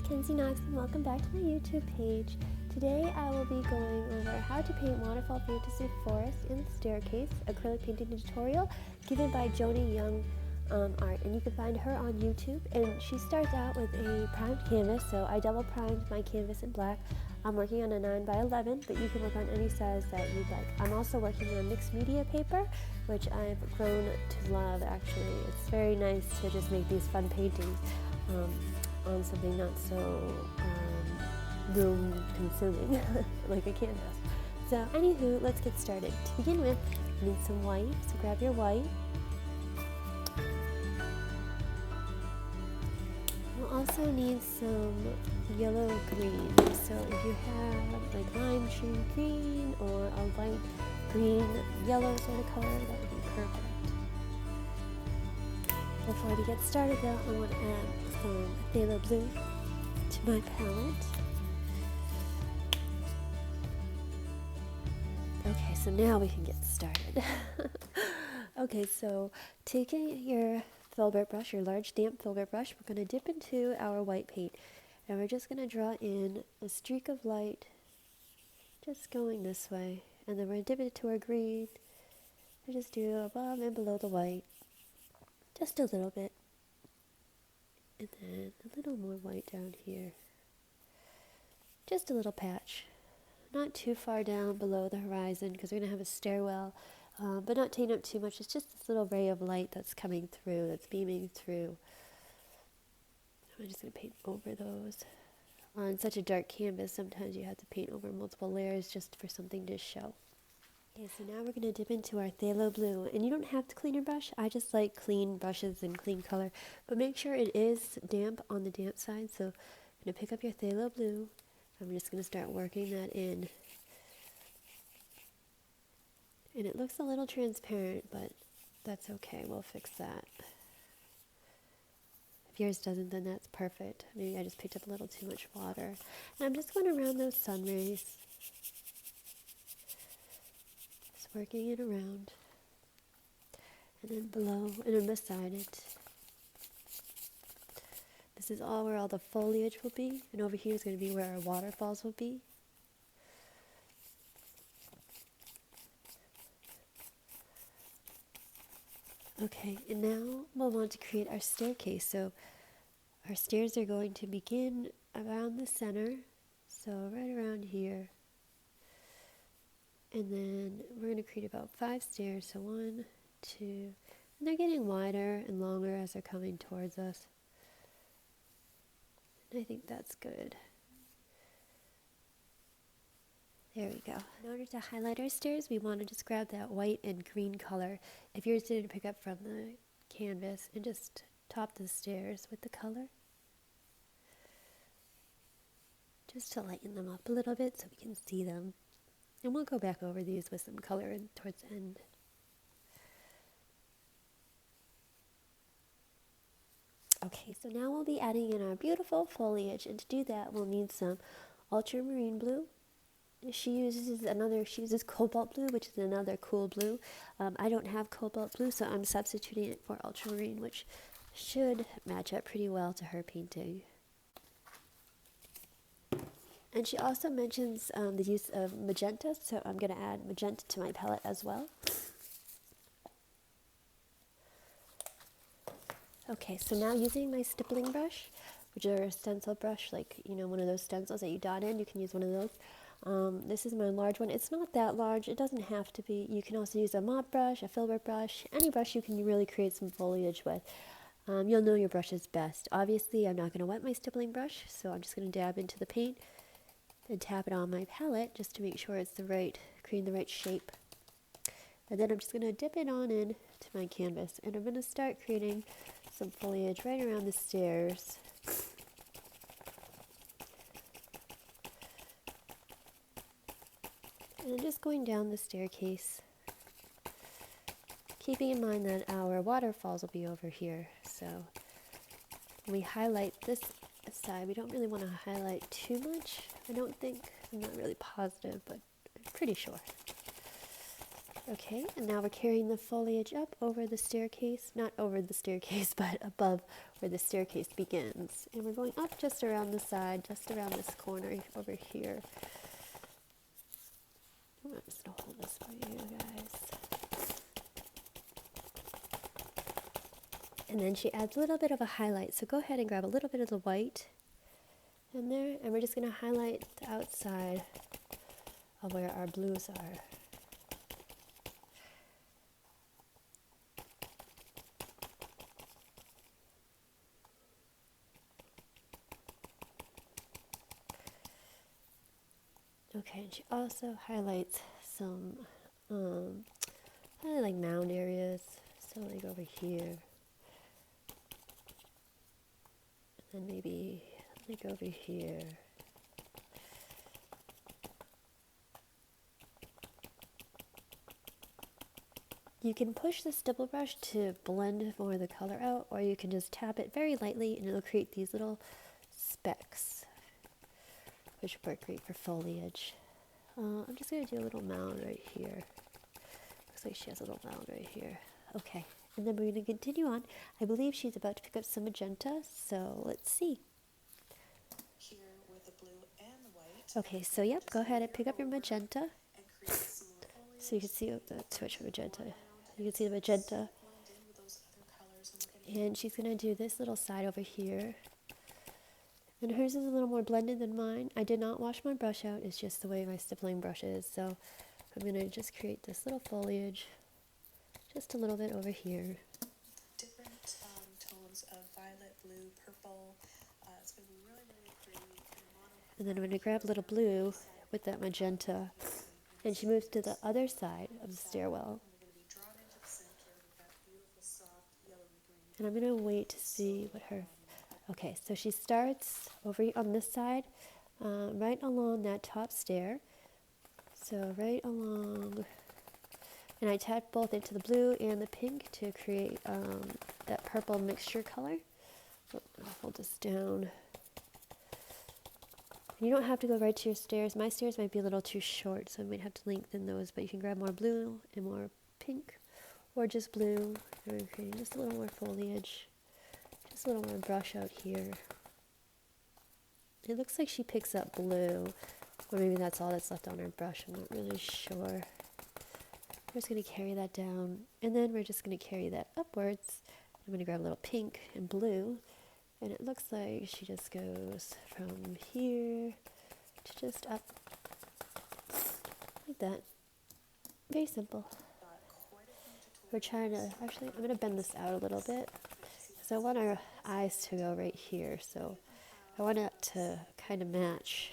Kenzy Knoxx and welcome back to my YouTube page. Today I will be going over how to paint waterfall fantasy forest in the staircase acrylic painting tutorial given by Joni Young Art, and you can find her on YouTube. And she starts out with a primed canvas, so I double primed my canvas in black. I'm working on a 9x11, but you can work on any size that you'd like. I'm also working on mixed media paper, which I've grown to love actually. It's very nice to just make these fun paintings on something not so room consuming like a canvas. So anywho, let's get started. To begin with, you need some white, so grab your white. You'll also need some yellow green. So if you have like lime tree green or a light green yellow sort of color, that would be perfect. Before we get started though, I want to add some phthalo blue to my palette. Okay, so now we can get started. Okay, so taking your filbert brush, your large damp filbert brush, we're going to dip into our white paint. And we're just going to draw in a streak of light, just going this way. And then we're going to dip it to our green, and just do above and below the white. Just a little bit. And then a little more white down here. Just a little patch. Not too far down below the horizon because we're going to have a stairwell, but not taking up too much. It's just this little ray of light that's coming through, that's beaming through. I'm just going to paint over those. On such a dark canvas, sometimes you have to paint over multiple layers just for something to show. Okay, so now we're going to dip into our phthalo blue, and you don't have to clean your brush. I just like clean brushes and clean color, but make sure it is damp on the damp side. So I'm going to pick up your phthalo blue. I'm just going to start working that in. And it looks a little transparent, but that's okay. We'll fix that. If yours doesn't, then that's perfect. Maybe I just picked up a little too much water. And I'm just going around those sun rays. Just working it around. And then below, and then beside it. This is all where all the foliage will be. And over here is going to be where our waterfalls will be. Okay, and now we'll want to create our staircase. So our stairs are going to begin around the center, so right around here. And then we're going to create about 5 stairs, so 1, 2, and they're getting wider and longer as they're coming towards us. And I think that's good. There we go. In order to highlight our stairs, we want to just grab that white and green color. If yours didn't pick up from the canvas, and just top the stairs with the color. Just to lighten them up a little bit so we can see them. And we'll go back over these with some color towards the end. Okay, so now we'll be adding in our beautiful foliage, and to do that we'll need some ultramarine blue. She uses cobalt blue, which is another cool blue. I don't have cobalt blue, so I'm substituting it for ultramarine, which should match up pretty well to her painting. And she also mentions the use of magenta, so I'm going to add magenta to my palette as well. Okay, so now using my stippling brush, which are a stencil brush, like, you know, one of those stencils that you dot in, you can use one of those. This is my large one. It's not that large. It doesn't have to be. You can also use a mop brush, a filbert brush, any brush you can really create some foliage with. You'll know your brush is best. Obviously, I'm not going to wet my stippling brush, so I'm just going to dab into the paint and tap it on my palette just to make sure it's creating the right shape. And then I'm just going to dip it on in to my canvas, and I'm going to start creating some foliage right around the stairs. And just going down the staircase, keeping in mind that our waterfalls will be over here. So when we highlight this side, we don't really want to highlight too much. I don't think. I'm not really positive, but I'm pretty sure. Okay, and now we're carrying the foliage up over the staircase, not over the staircase, but above where the staircase begins. And we're going up just around the side, just around this corner over here. I'm just going to hold this for you guys. And then she adds a little bit of a highlight. So go ahead and grab a little bit of the white in there, and we're just going to highlight the outside of where our blues are. Okay, and she also highlights some kind of like mound areas, so like over here, and then maybe like over here. You can push the stipple brush to blend more of the color out, or you can just tap it very lightly and it'll create these little specks, which work great for foliage. I'm just going to do a little mound right here. Looks like she has a little mound right here. Okay, and then we're going to continue on. I believe she's about to pick up some magenta, so let's see. Here with the blue and the white. Okay, so yep, go ahead and pick up your magenta. So you can see the switch of magenta. You can see the magenta. And she's going to do this little side over here. And hers is a little more blended than mine. I did not wash my brush out. It's just the way my stippling brush is. So I'm going to just create this little foliage just a little bit over here. Different tones of violet, blue, purple. It's going to be really, really pretty. And then I'm going to grab a little blue with that magenta. And she moves to the other side of the stairwell. And I'm going to wait to see what her... Okay, so she starts over on this side, right along that top stair. So right along... And I tapped both into the blue and the pink to create that purple mixture color. I'll hold this down. You don't have to go right to your stairs. My stairs might be a little too short, so I might have to lengthen those, but you can grab more blue and more pink, or just blue, and I'm creating just a little more foliage, just a little more brush out here. It looks like she picks up blue, or maybe that's all that's left on her brush, I'm not really sure. We're just going to carry that down, and then we're just going to carry that upwards. I'm going to grab a little pink and blue, and it looks like she just goes from here to just up, like that. Very simple. We're trying to, actually, I'm going to bend this out a little bit, because I want our eyes to go right here, so I want it to kind of match,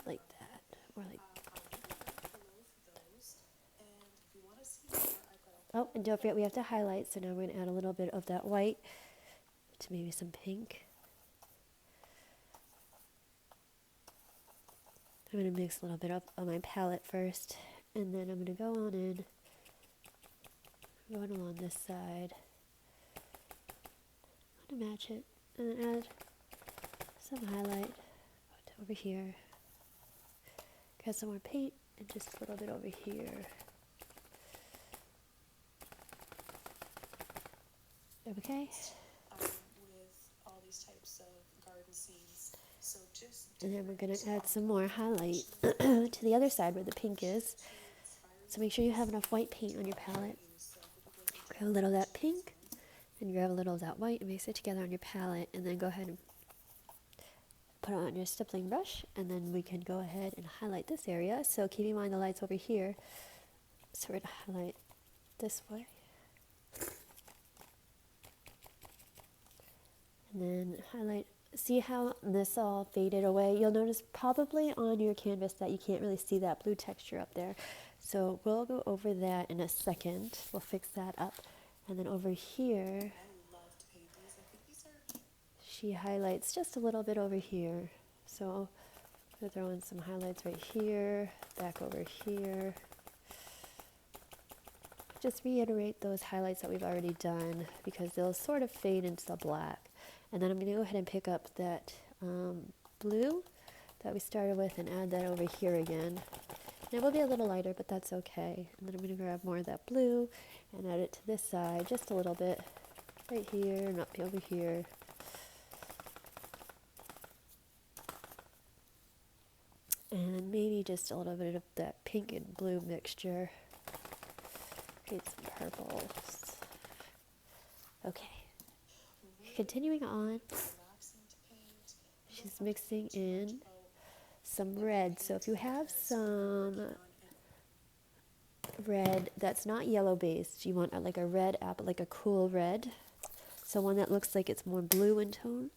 like that, or like. Oh, and don't forget we have to highlight, so now we're going to add a little bit of that white to maybe some pink. I'm going to mix a little bit up on my palette first, and then I'm going to go on in, going along this side. I'm going to match it, and then add some highlight over here. Got some more paint, and just a little bit over here. Okay. With all these types of garden scenes. So just and then we're going to add some more highlight to the other side where the pink is. So make sure you have enough white paint on your palette. Grab a little of that pink, and grab a little of that white, and mix it together on your palette, and then go ahead and put it on your stippling brush, and then we can go ahead and highlight this area. So keep in mind the light's over here. So we're going to highlight this way. And then highlight, see how this all faded away? You'll notice probably on your canvas that you can't really see that blue texture up there. So we'll go over that in a second. We'll fix that up. And then over here, she highlights just a little bit over here. So I'm going to throw in some highlights right here, back over here. Just reiterate those highlights that we've already done because they'll sort of fade into the black. And then I'm going to go ahead and pick up that blue that we started with and add that over here again. And it will be a little lighter, but that's okay. And then I'm going to grab more of that blue and add it to this side, just a little bit, right here and up over here. And maybe just a little bit of that pink and blue mixture. Get some purples. Okay. Continuing on, she's mixing in some red. So if you have some red that's not yellow based, you want like a red apple, like a cool red. So one that looks like it's more blue in tone.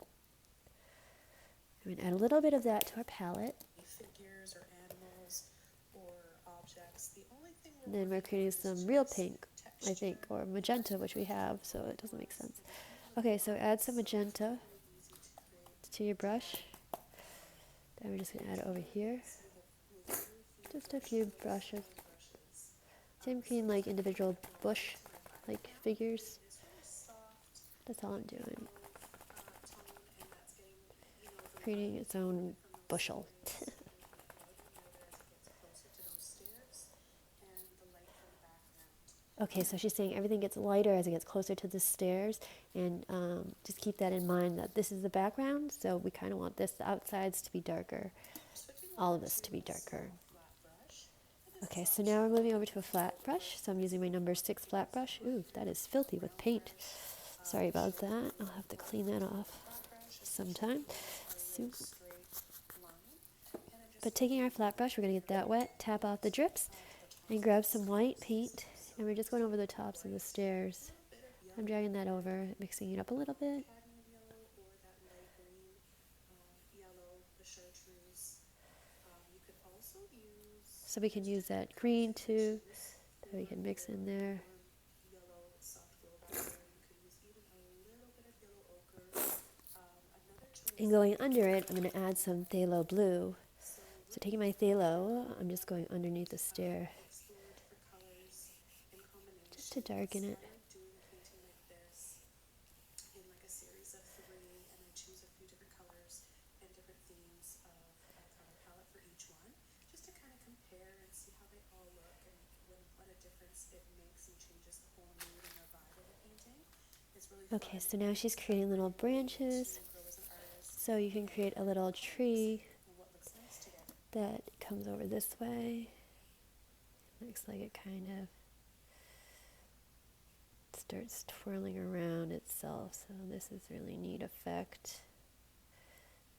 I'm going to add a little bit of that to our palette. Figures or animals or objects. The only thing And then we're creating some real pink, I think, or magenta, which we have, so it doesn't make sense. Okay, so add some magenta to your brush. Then we're just going to add it over here. Just a few brushes. Same cream like individual bush like figures. That's all I'm doing. Creating its own bushel. Okay, so she's saying everything gets lighter as it gets closer to the stairs, and just keep that in mind that this is the background, so we kind of want this, the outsides to be darker, all of this to be darker. Okay, so now we're moving over to a flat brush, so I'm using my number 6 flat brush. Ooh, that is filthy with paint. Sorry about that. I'll have to clean that off sometime. But taking our flat brush, we're going to get that wet, tap off the drips, and grab some white paint. And we're just going over the tops of the stairs. I'm dragging that over, mixing it up a little bit. So we can use that green too, that we can mix in there. And going under it, I'm going to add some phthalo blue. So taking my phthalo, I'm just going underneath the stair, just to darken it. Okay, so now she's creating little branches. So you can create a little tree that comes over this way. Looks like it kind of starts twirling around itself. So this is a really neat effect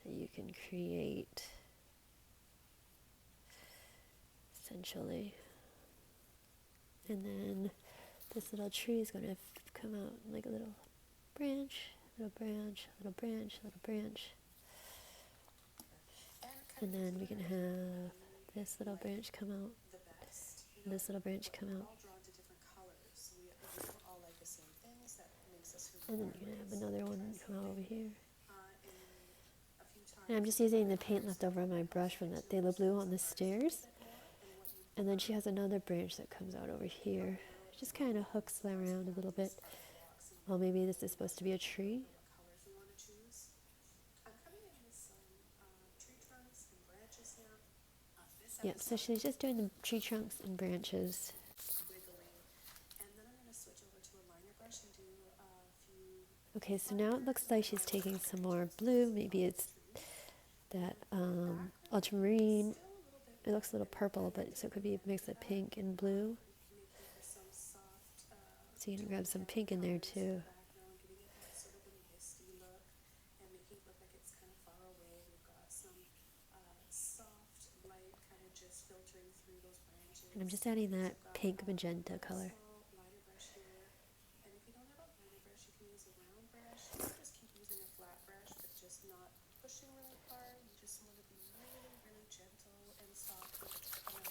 that you can create, essentially. And then this little tree is going to come out like a little branch, little branch, little branch, little branch. And then we can have this little branch come out, and this little branch come out. And then you're going to have another one come out over here. And I'm just using the paint left over on my brush from that phthalo blue on the stairs. And then she has another branch that comes out over here. Just kind of hooks around a little bit. Well, maybe this is supposed to be a tree. Yep, so she's just doing the tree trunks and branches. Okay, so now it looks like she's taking some more blue. Maybe it's that ultramarine. It looks a little purple, but so it could be a mix of pink and blue. So you can grab some pink in there too. And I'm just adding that pink magenta color.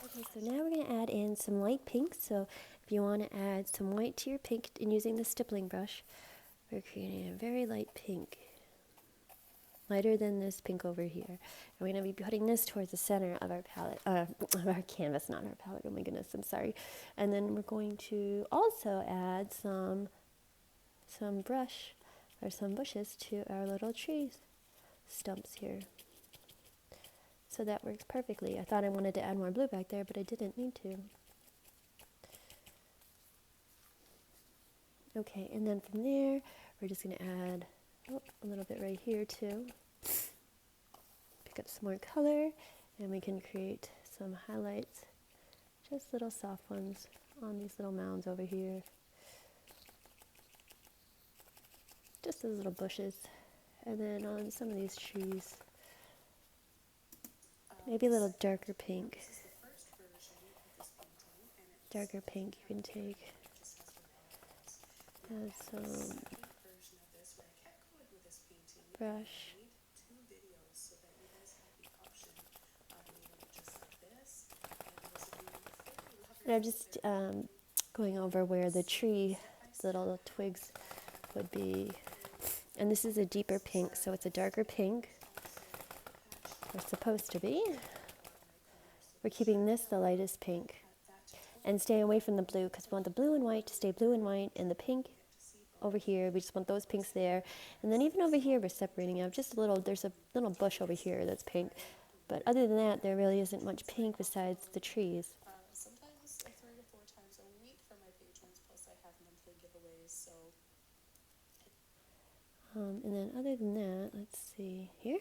Okay, so now we're going to add in some light pink. So if you want to add some white to your pink and using the stippling brush, we're creating a very light pink. Lighter than this pink over here. And we're going to be putting this towards the center of our palette, of our canvas, not our palette, oh my goodness, I'm sorry. And then we're going to also add some brush or some bushes to our little tree stumps here. So that works perfectly. I thought I wanted to add more blue back there, but I didn't need to. Okay, and then from there, we're just going to add a little bit right here too. Pick up some more color, and we can create some highlights, just little soft ones on these little mounds over here. Just those little bushes. And then on some of these trees, maybe a little darker pink. This is the first version of this painting, and it's Darker pink you can take. just has the waterfalls. Add The some second version of this, where I kept going with this painting, brush. I made 2 videos so that you guys have the option of leaving it just like this. And those of you who have And I'm just going over where the tree, the little twigs would be. And this is a deeper pink, so it's a darker pink. We're supposed to be. We're keeping this the lightest pink. And staying away from the blue, because we want the blue and white to stay blue and white, and the pink over here, we just want those pinks there. And then even over here, we're separating out just a little, there's a little bush over here that's pink. But other than that, there really isn't much pink besides the trees. sometimes 3 to 4 times a week for my patrons, plus I have monthly giveaways, so And then other than that, let's see here.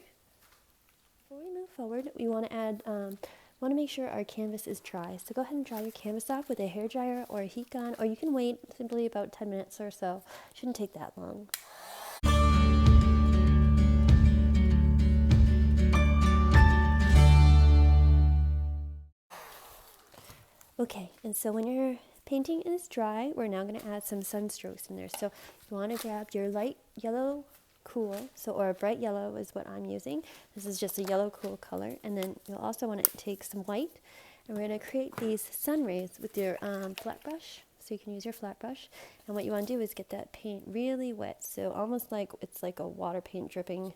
Before we move forward, we want to add, want to make sure our canvas is dry. So go ahead and dry your canvas off with a hair dryer or a heat gun, or you can wait simply about 10 minutes or so. Shouldn't take that long. Okay, and so when your painting is dry, we're now going to add some sunstrokes in there. So you want to grab your light yellow cool, or a bright yellow is what I'm using. This is just a yellow cool color. And then you'll also want to take some white, and we're going to create these sun rays with your flat brush. So you can use your flat brush. And what you want to do is get that paint really wet, so almost like it's like a water paint dripping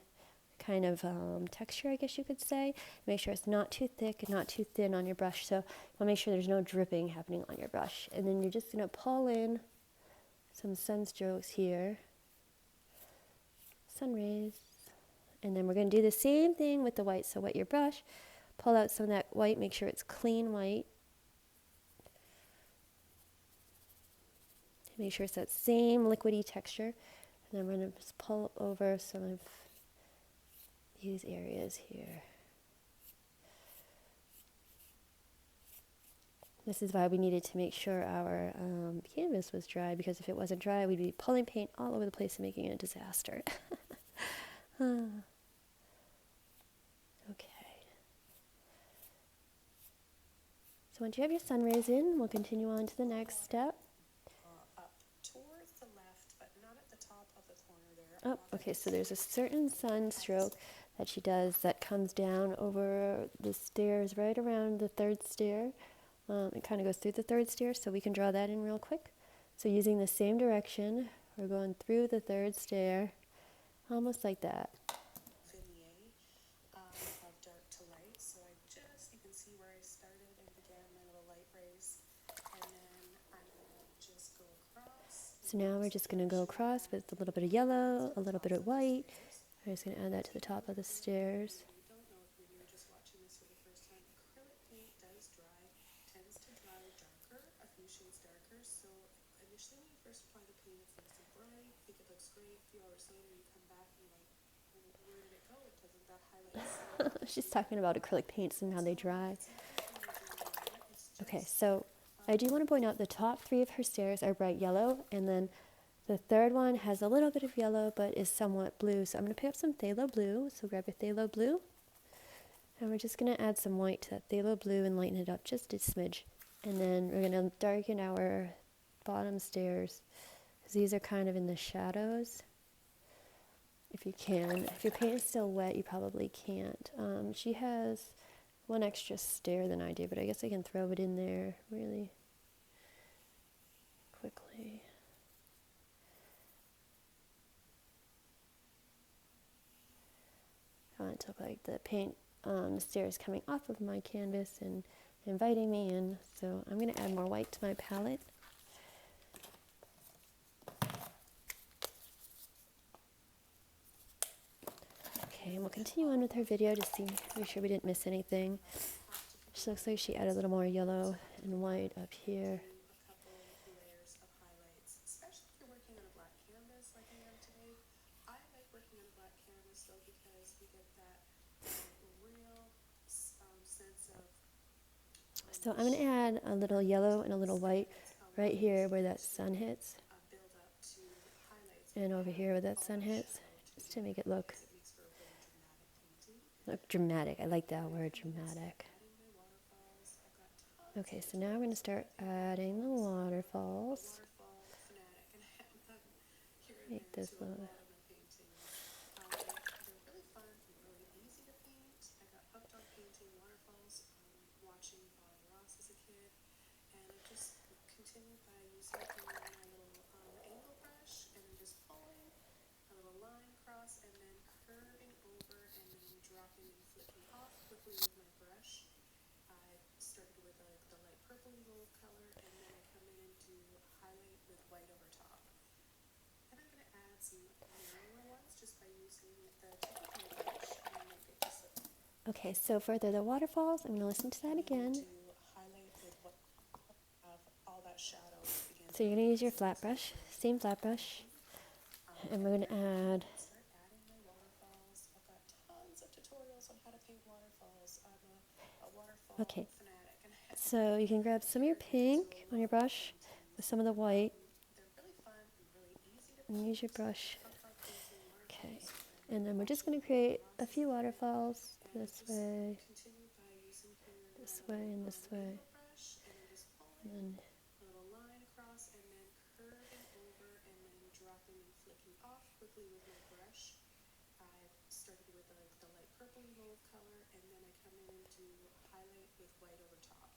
kind of texture, I guess you could say. Make sure it's not too thick and not too thin on your brush, so you'll make sure there's no dripping happening on your brush. And then you're just going to pull in some sunstrokes here, sun rays, and then we're going to do the same thing with the white. So wet your brush, pull out some of that white, make sure it's clean white. Make sure it's that same liquidy texture, and then we're going to just pull over some of these areas here. This is why we needed to make sure our canvas was dry, because if it wasn't dry, we'd be pulling paint all over the place and making it a disaster. Okay. So once you have your sun rays in, we'll continue on to the next step. up towards the left, but not at the top of the corner there. Oh, okay, so there's a certain sunstroke that she does that comes down over the stairs right around the 3rd stair. It kind of goes through the 3rd stair, so we can draw that in real quick. So using the same direction, we're going through the 3rd stair, almost like that. Vignette of dark to light, so you can see where I started and began my little light rays, and then I'm going to just go across. So now we're just going to go across with a little bit of yellow, a little bit of white. I'm just going to add that to the top of the stairs. You don't know if maybe you're just watching this for the first time. Acrylic paint tends to dry darker, a few shades darker. So initially when you first apply the paint, it's nice and bright. I think it looks great. A few hours later, you come back and you're like, where did it go? It doesn't, that highlight. She's talking about acrylic paints and how they dry. Okay, so I do want to point out the top 3 of her stairs are bright yellow, and then the 3rd one has a little bit of yellow but is somewhat blue. So I'm going to pick up some phthalo blue. So grab your phthalo blue, and we're just going to add some white to that phthalo blue and lighten it up just a smidge. And then we're going to darken our bottom stairs, because these are kind of in the shadows. If you can. If your paint is still wet, you probably can't. She has one extra stair than I do, but I guess I can throw it in there really quickly. I want it to look like the paint on the stairs coming off of my canvas and inviting me in. So I'm going to add more white to my palette. Okay, and we'll continue on with her video to see, make sure we didn't miss anything. She looks like she added a little more yellow and white up here. A couple layers of highlights, especially if you're working on a black canvas like I am today. I like working on a black canvas though because you get that real sense of So I'm going to add a little yellow and a little white right here where that sun hits, build up to highlights and over here where that sun hits, just to make it look because it makes for a really dramatic painting. dramatic. I like that word, dramatic. Adding my waterfalls, I've got tons Okay, so now we're going to start adding the waterfalls. waterfall fanatic, and I have them here and Make there this to a little. lot of my paintings. They're really fun and really easy to paint. I got hooked on painting waterfalls watching Bob Ross as a kid, and I just continued by using my little angle brush and then just pulling a little line across and then curving over and then dropping and flicking off quickly with my brush. I started with the light purpley gold color, and then I come in and do highlight with white over top. And I'm going to add some narrower ones just by using the tip of my brush and make it just Okay, so for the waterfalls, I'm going to listen to that again. to highlight with what of all that shadow begin So you're going to use your flat brush, same flat brush, and we're going to add. start adding my waterfalls. I've got tons of tutorials on how to paint waterfalls. I'm a waterfall Okay, fanatic, and I so you can grab some of your pink on your brush with some of the white, they're really fun and really easy to and use your brush. hook on painting Okay, waterfalls. and then we're just going to create a few waterfalls this way, Continue by using here this way, and this way, brush and then just pulling and then a little line across and then curving over and then dropping and flicking off quickly with my brush. I started with the light purpley gold color, and then I come in and do highlight with white over top.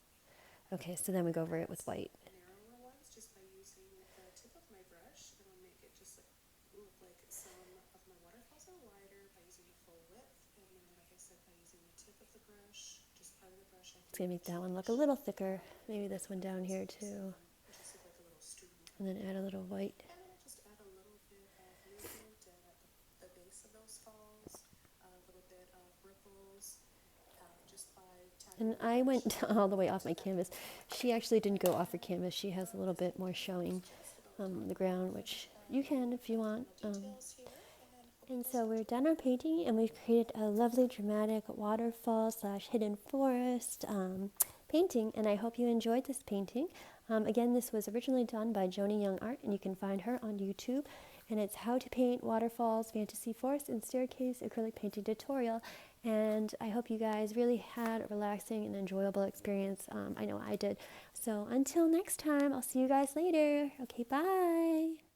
okay, so then we go over it with white. Narrower ones just by using the tip of my brush, and I'll make it just look like some of my waterfalls are wider by using the full width, and then like I said, by using the tip of the brush, just part of the brush I It's going to make that one look a little thicker. Maybe this one down here too. just look like a little stream. And then add a little white. And then I'll just add a little bit of movement at the base of those falls, a little bit of ripples, just by tapping. And I went all the way off my canvas. She actually didn't go off her canvas. She has a little bit more showing the ground, which you can if you want. And so we're done our painting, and we've created a lovely dramatic waterfall / hidden forest painting, and I hope you enjoyed this painting. Again, this was originally done by Joni Young Art, and you can find her on YouTube, and it's How to Paint Waterfalls, Fantasy Forest, and Staircase Acrylic Painting Tutorial. And I hope you guys really had a relaxing and enjoyable experience. I know I did. So until next time, I'll see you guys later. Okay, bye.